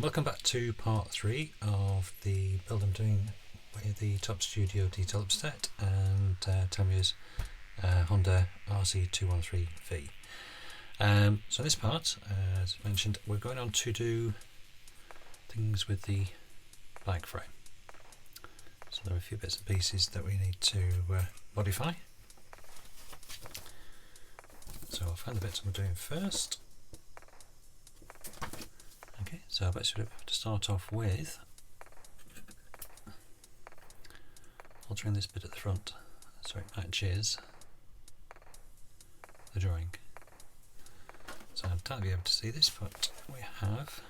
Welcome back to part 3 of the build I'm doing with the Top Studio detail upset and Tamiya's Honda RC213V. So this part, as mentioned, we're going on to do things with the bike frame. So there are a few bits and pieces that we need to modify. So I'll find the bits I'm doing first. Okay, so I basically have to start off with altering this bit at the front so it matches the drawing. So I can't be able to see this, but we have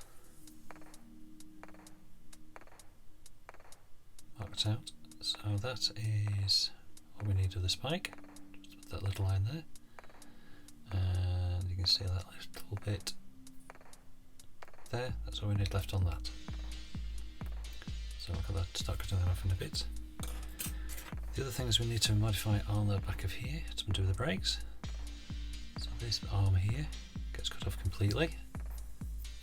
marked out. So that is what we need of the spike. Just put that little line there, and you can see that little bit there. That's all we need left on that. So look at that, start cutting that off in a bit. The other things we need to modify on the back of here to do with the brakes. So this arm here gets cut off completely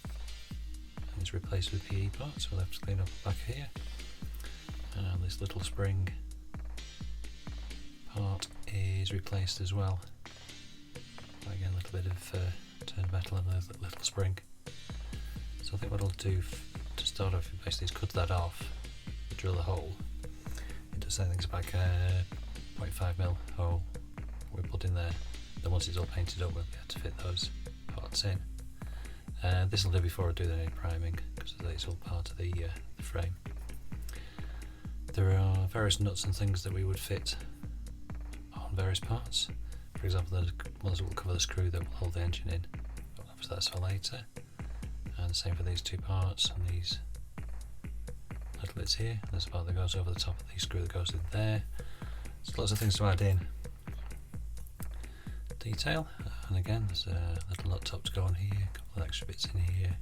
and is replaced with PE parts, so we'll have to clean up the back here. And this little spring part is replaced as well. Again, a little bit of turned metal and a little spring. So I think what I'll do to start off basically is cut that off, drill a hole into say things like a 0.5mm hole we put in there. Then once it's all painted up, we'll be able to fit those parts in. This will do before I do any priming, because it's all part of the frame. There are various nuts and things that we would fit on various parts. For example, the ones that will cover the screw that will hold the engine in, but obviously that's for later. And the same for these two parts and these little bits here. There's a part that goes over the top of the screw that goes in there. There's lots of things to add in detail, and again there's a little nut top to go on here, a couple of extra bits in here,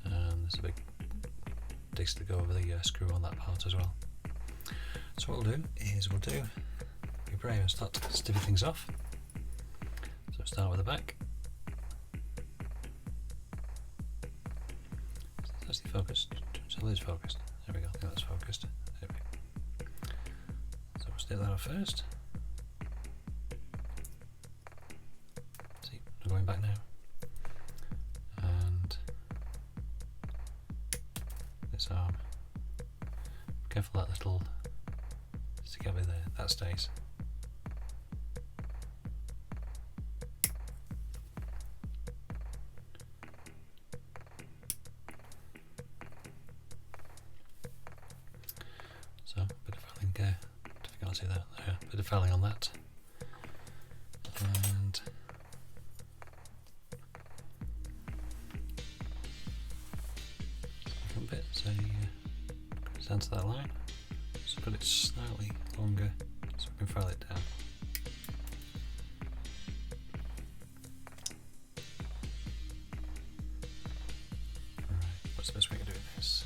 and there's a big disc to go over the screw on that part as well. So what we'll do is we'll do a brave and start to stiffen things off. So start with the back. Is it focused? So it is focused. There we go, I think that's focused. There we go. So we'll stick that off first. See, we're going back now. And this arm. Be careful that little stick over there, that stays. So, a bit of filing, if you can't see that, there, a bit of filing on that. And second bit, so goes down to that line. So put it slightly longer so we can file it down. Alright, what's the best way of doing this?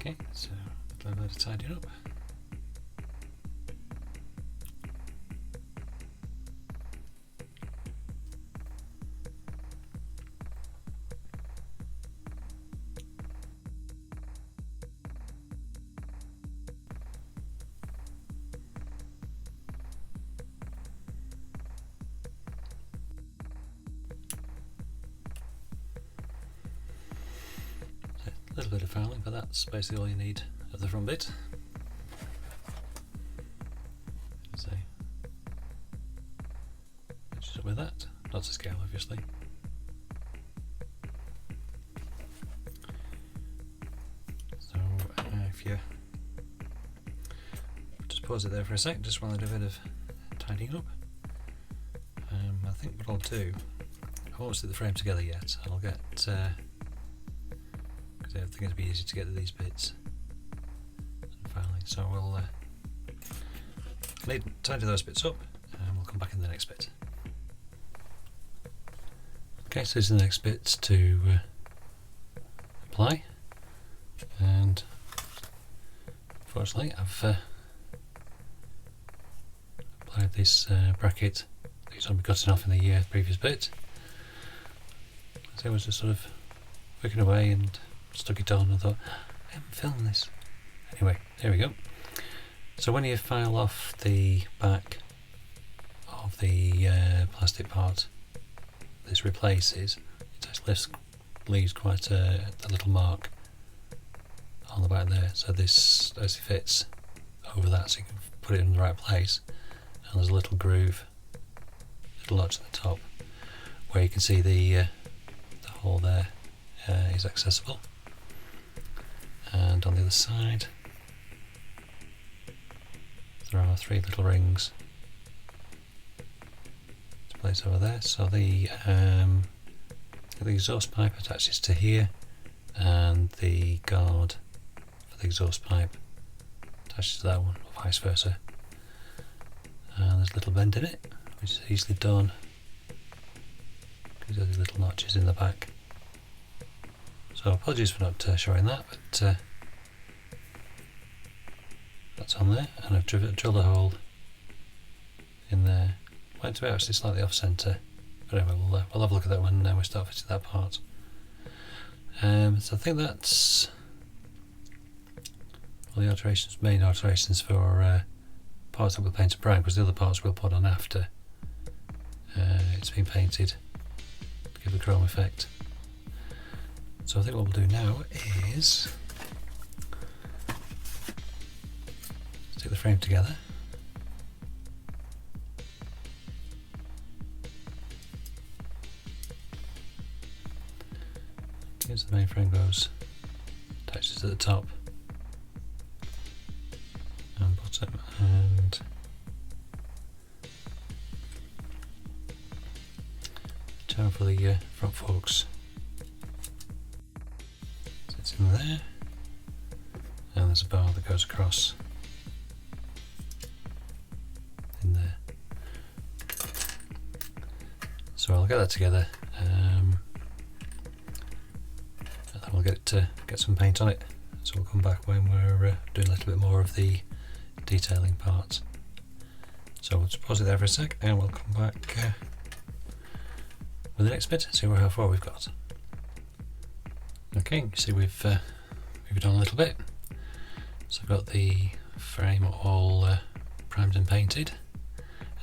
Okay, so a little bit of tidying up. little bit of filing, but that's basically all you need of the front bit. So, just up with that, not to scale obviously. So if you just pause it there for a sec, just while I do a bit of tidying up. I think what I'll do, I won't stick the frame together yet. I'll get, because I think it'd be easy to get to these bits and filing. So we'll tidy those bits up, and we'll come back in the next bit. Okay, so this is the next bit to apply, and unfortunately I've applied this bracket that it's only cutting off in the previous bit. So I was just sort of working away and stuck it on and thought, I haven't filmed this. Anyway, there we go. So when you file off the back of the plastic part this replaces, it actually leaves quite a little mark on the back there. So this actually fits over that, so you can put it in the right place. And there's a little groove, little notch at the top, where you can see the hole there is accessible. And on the other side there are 3 little rings to place over there. So the exhaust pipe attaches to here, and the guard for the exhaust pipe attaches to that one, or vice versa. And there's a little bend in it, which is easily done because there's these little notches in the back. So apologies for not showing that, but that's on there, and I've drilled a hole in there. Might be actually slightly off centre, but anyway, we'll have a look at that when we start fitting that part. So I think that's all the alterations, main alterations for parts that we'll paint brown, because the other parts we'll put on after it's been painted to give the chrome effect. So I think what we'll do now is stick the frame together. Here's the main frame goes, attaches at the top and bottom, and down for the front forks. Sits in there, and there's a bar that goes across in there. So I'll get that together, and then we'll get some paint on it. So we'll come back when we're doing a little bit more of the detailing part. So we'll just pause it there for a sec, and we'll come back with the next bit and see how far we've got. Okay, you see we've moved on a little bit. So I've got the frame all primed and painted.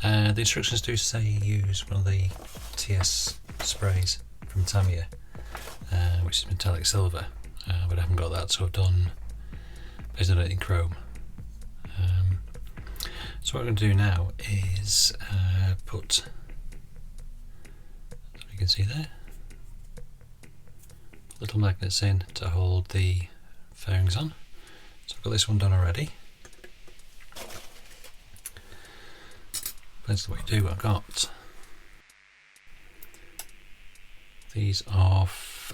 The instructions do say use one of the TS sprays from Tamiya, which is metallic silver, but I haven't got that, so I've done based on it in chrome. So what I'm going to do now is put, as you can see there, little magnets in to hold the fairings on. So I've got this one done already. Basically what you do, I've got these off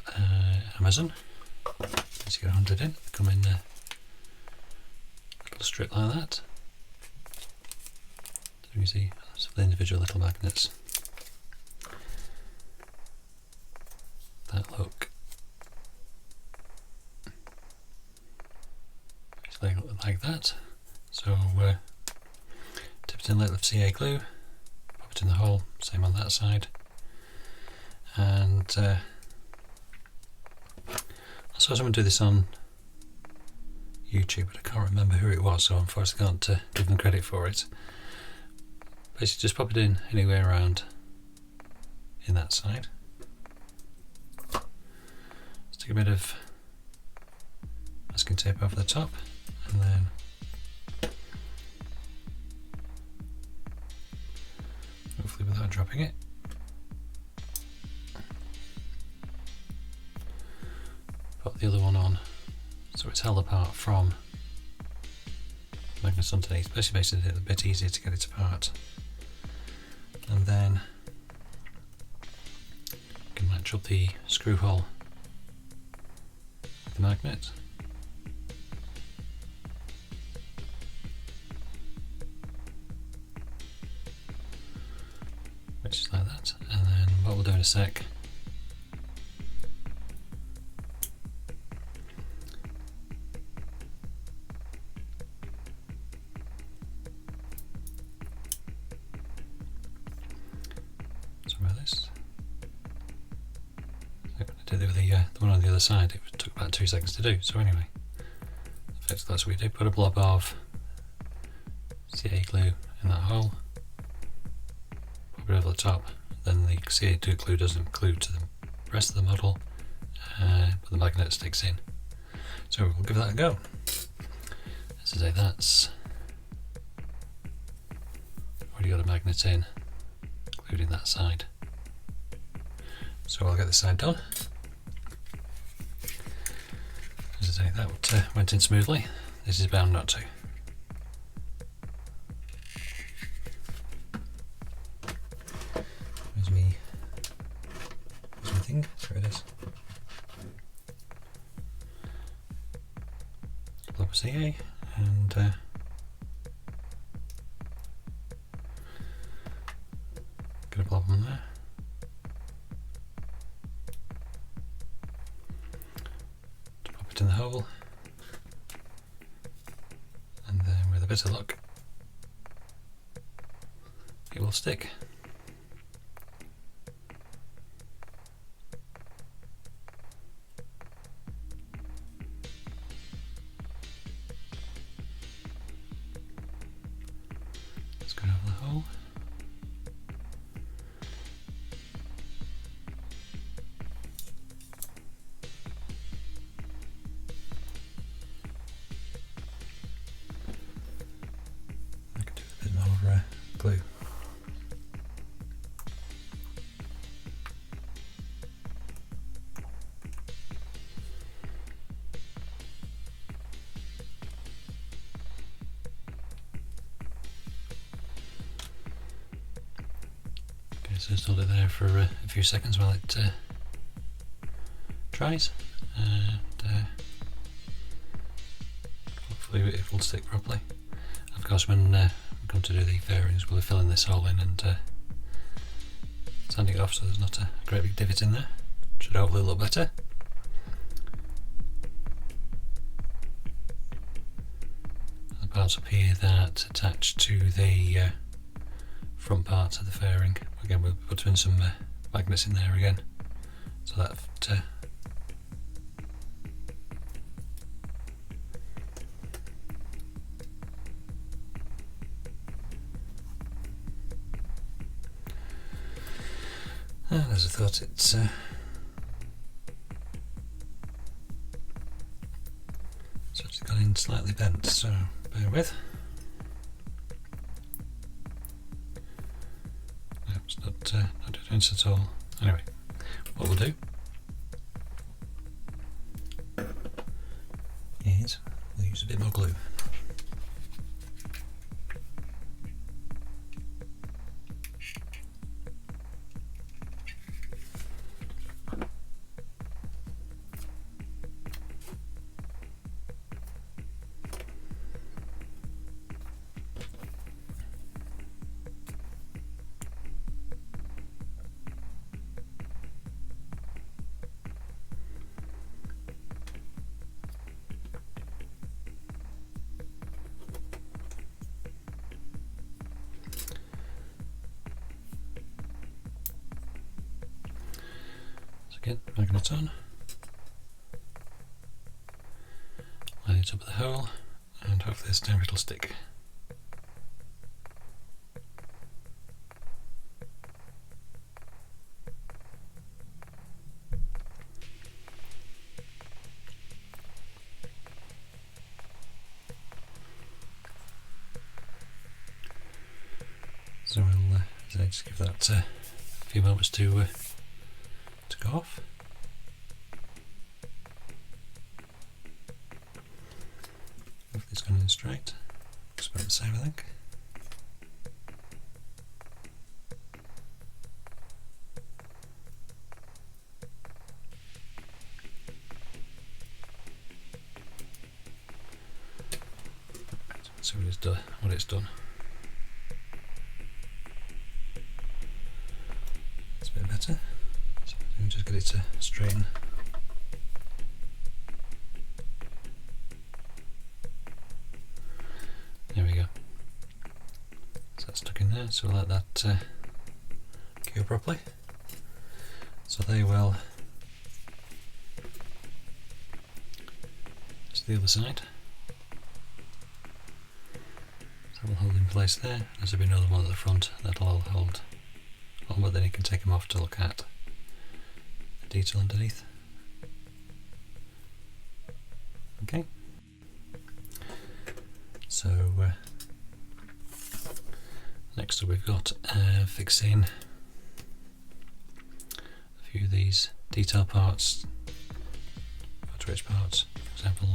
Amazon. As you get 100 in, they come in a little strip like that. So you see the individual little magnets that look like that. So tip it in a little of CA glue, pop it in the hole, same on that side, and I saw someone do this on YouTube, but I can't remember who it was, so unfortunately I can't give them credit for it. Basically just pop it in anywhere around in that side. Stick a bit of masking tape over the top, and then hopefully without dropping it, put the other one on so it's held apart from the magnets underneath. Basically makes it a bit easier to get it apart. And then you can match up the screw hole with the magnet. Which is like that. And then what we'll do in a sec, the one on the other side, it took about 2 seconds to do. So anyway, effectively that's what we do. Put a blob of CA glue in that hole, pop it over the top, then the CA glue doesn't glue to the rest of the model, but the magnet sticks in. So we'll give that a go. As I say, that's already got a magnet in, including that side. So I'll get this side done. As I say, that went in smoothly. This is bound not to. Where's my thing? There it is. Blob of CA and get a blob on there. In the hole, and then with a bit of luck it will stick. Let's go over the hole. Glue. Okay, so just hold it there for a few seconds while it dries, and hopefully it will stick properly. Of course, when come to do the fairings, we'll be filling this hole in and sanding it off so there's not a great big divot in there. Should hopefully look better. The parts up here that attach to the front part of the fairing, again we'll put in some magnets in there again, so that as I thought, it's actually gone in slightly bent, so bear with. No, it's not doing it at all. Anyway, what we'll do is we'll use a bit more glue. Again, magnet on, line it up with the hole, and hopefully this time it'll stick. So just give that a few moments to go off. Hopefully it's going in straight. It's about the same, I think. So what it's done. It's a bit better. So let me just get it to straighten. There we go. So that's stuck in there. So we'll let that cure properly. So they will. To the other side. Will hold in place there. There's be another one at the front that'll all hold on, but then you can take them off to look at the detail underneath. Okay. So next up we've got fixing a few of these detail parts, photo etch parts. For example,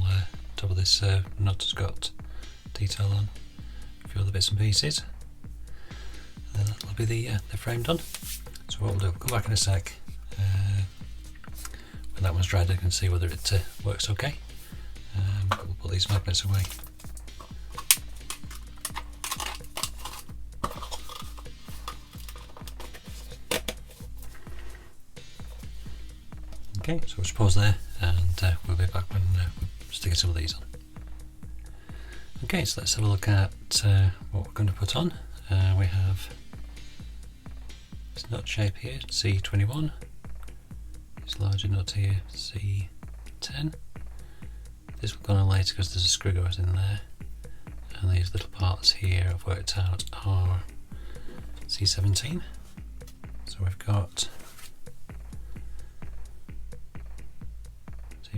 top of this nut has got detail on. Other bits and pieces, and then that'll be the frame done. So what we'll do, we'll come back in a sec when that one's dried. I can see whether it works okay. But we'll put these magnets away. Okay, so we'll just pause there, and we'll be back when we're sticking some of these on. Okay, so let's have a look at what we're going to put on. We have this nut shape here, C21. This larger nut here, C10. This will go on later because there's a screw goes in there. And these little parts here I've worked out are C17. So we've got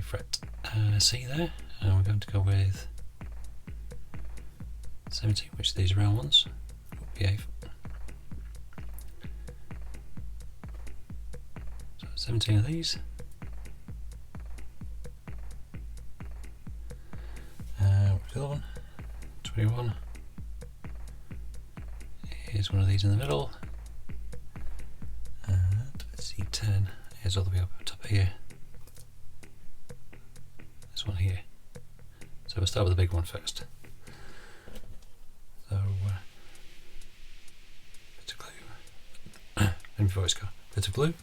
fret C there, and we're going to go with 17, which are these round ones. Behave. So 17 of these. What's the other one? 21. Here's one of these in the middle. And C10. Here's all the way up top here. This one here. So we'll start with the big one first. So, bit of glue. And before it's got a bit of glue.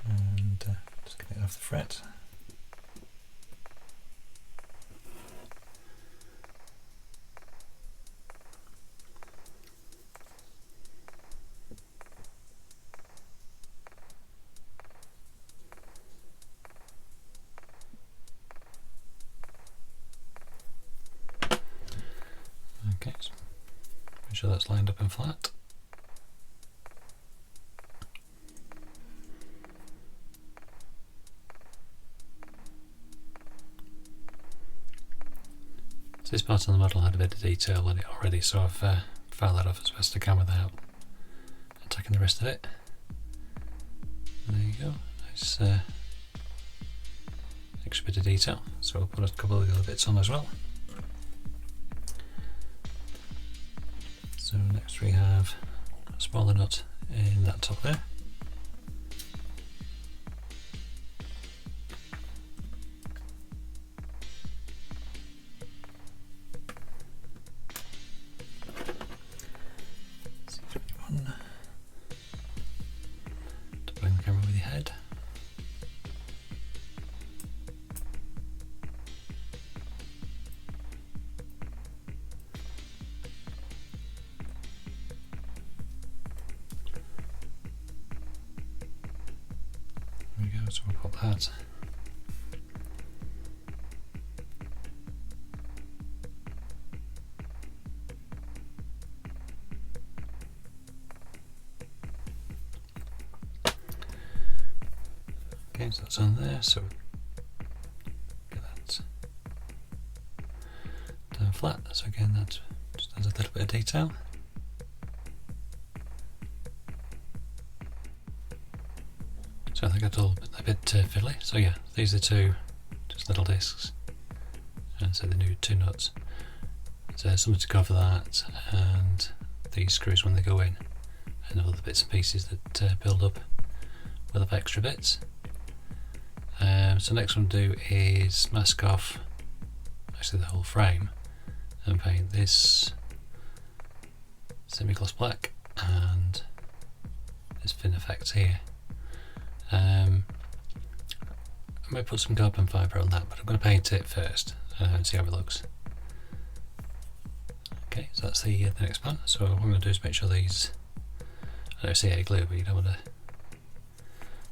And just get it off the fret. Okay, so make sure that's lined up and flat. So this part on the model had a bit of detail in it already, so I've filed that off as best I can without attacking the rest of it. And there you go, nice extra bit of detail. So we'll put a couple of the other bits on as well. So next we have a smaller nut in that top there. C21. To bring the camera with your head. There we go, so we'll put that. Okay, so that's on there, so get that down flat. So again, that just adds a little bit of detail. So I think that's all a bit fiddly. So yeah, these are two just little discs, and so the new two nuts. So something to cover that, and these screws when they go in, and all the bits and pieces that build up with up extra bits. So next one to do is mask off actually the whole frame and paint this semi-gloss black and this fin effect here. I might put some carbon fibre on that, but I'm going to paint it first and see how it looks. Okay, so that's the next plan. So what I'm going to do is make sure these, I know CA glue, but you don't want to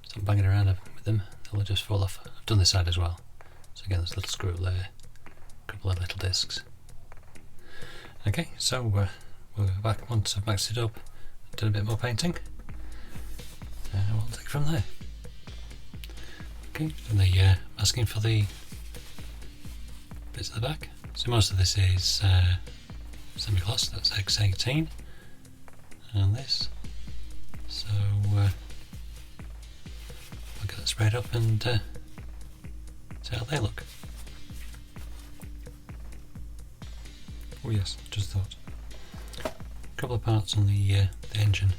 start banging around with them, they'll just fall off. I've done this side as well. So again, there's a little screw there, a couple of little discs. Okay, so we'll go back once I've maxed it up, done a bit more painting, and we'll take it from there. Okay, done the masking for the bits at the back. So most of this is semi-gloss, that's X18, and this. So we'll get that sprayed up and see how they look. Oh yes, just thought. A couple of parts on the engine.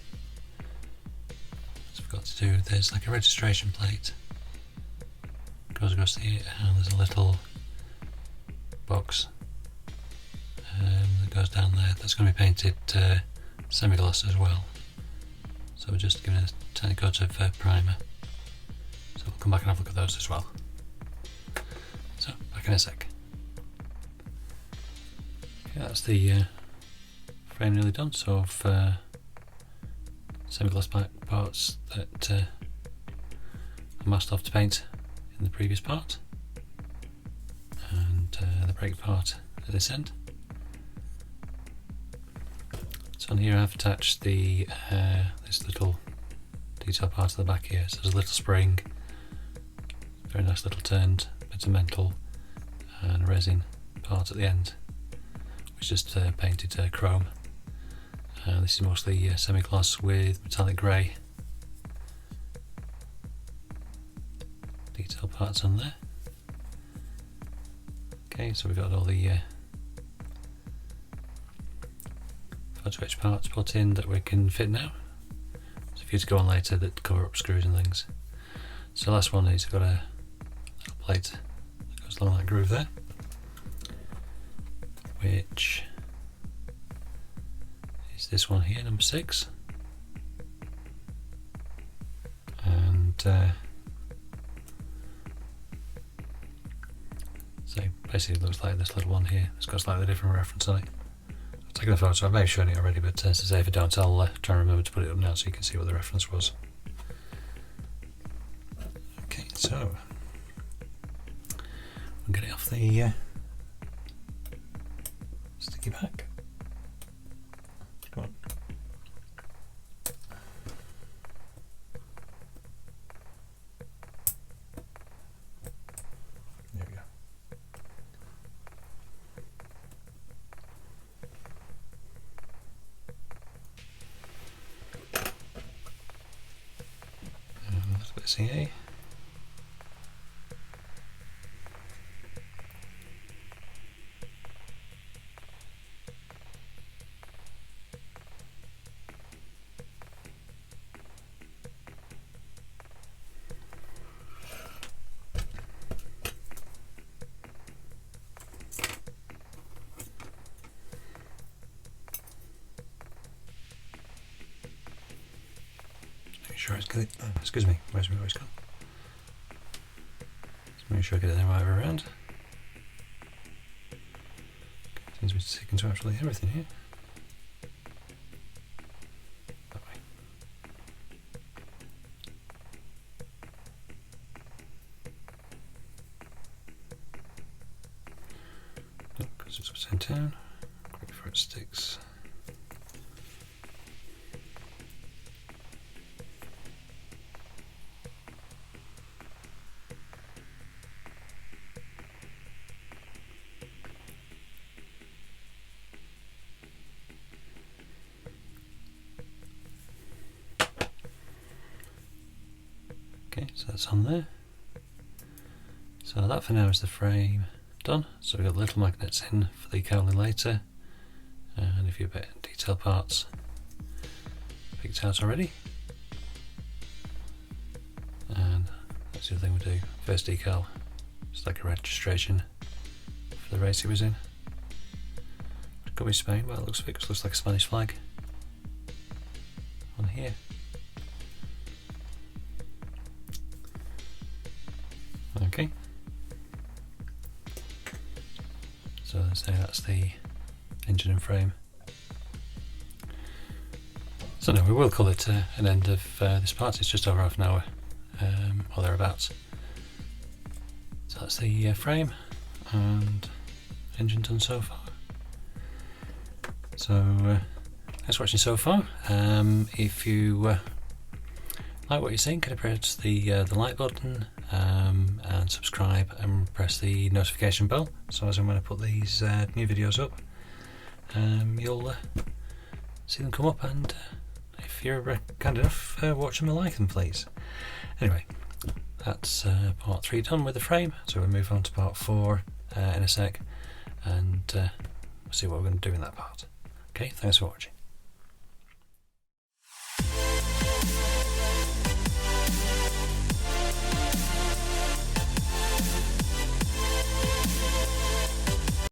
So I've got to do, there's like a registration plate. Goes across here, and there's a little box that goes down there. That's going to be painted semi-gloss as well. So we're just giving it a tiny coat of primer. So we'll come back and have a look at those as well. So back in a sec. Okay, that's the frame nearly done. So of semi-gloss parts that I masked off to paint in the previous part, and the brake part at this end. So on here I've attached the this little detail part of the back here. So there's a little spring, very nice little turned bit of metal, and a resin part at the end, which is just painted chrome. This is mostly semi-gloss with metallic grey detail parts on there. Okay, so we've got all the photo etch parts put in that we can fit now. There's a few to go on later that cover up screws and things. So the last one is got a little plate that goes along that groove there, which is this one here, number 6. And so basically it looks like this little one here. It's got a slightly different reference on it. I've taken a photo, I may have shown it already, but to say if I don't, I'll try and remember to put it up now so you can see what the reference was. Okay, so we'll get it off the sticky back. Come on. There we go. A little bit of CA. Sure it's good. Oh, excuse me, where's my voice gone? Just make sure I get it the right way around. Okay, seems to be sticking to actually everything here. That way. Oh, because it's upside down. Quick before it sticks. So that's on there. So that for now is the frame done. So we've got little magnets in for the cowling later, and a few bit detail parts picked out already. And that's the other thing we do. First decal, it's like a registration for the race he was in. It could be Spain, but it looks like a Spanish flag on here. Okay. So let's say that's the engine and frame. So no, we will call it an end of this part. It's just over half an hour, or thereabouts. So that's the frame and engine done so far. So thanks for watching so far. If you like what you're seeing, can you press the like button and subscribe and press the notification bell, so as and when I put these new videos up, you'll see them come up, and if you're kind enough, watch them and like them, please. Anyway, that's part 3 done with the frame, so we'll move on to part 4 in a sec, and we'll see what we're going to do in that part. Okay, thanks for watching.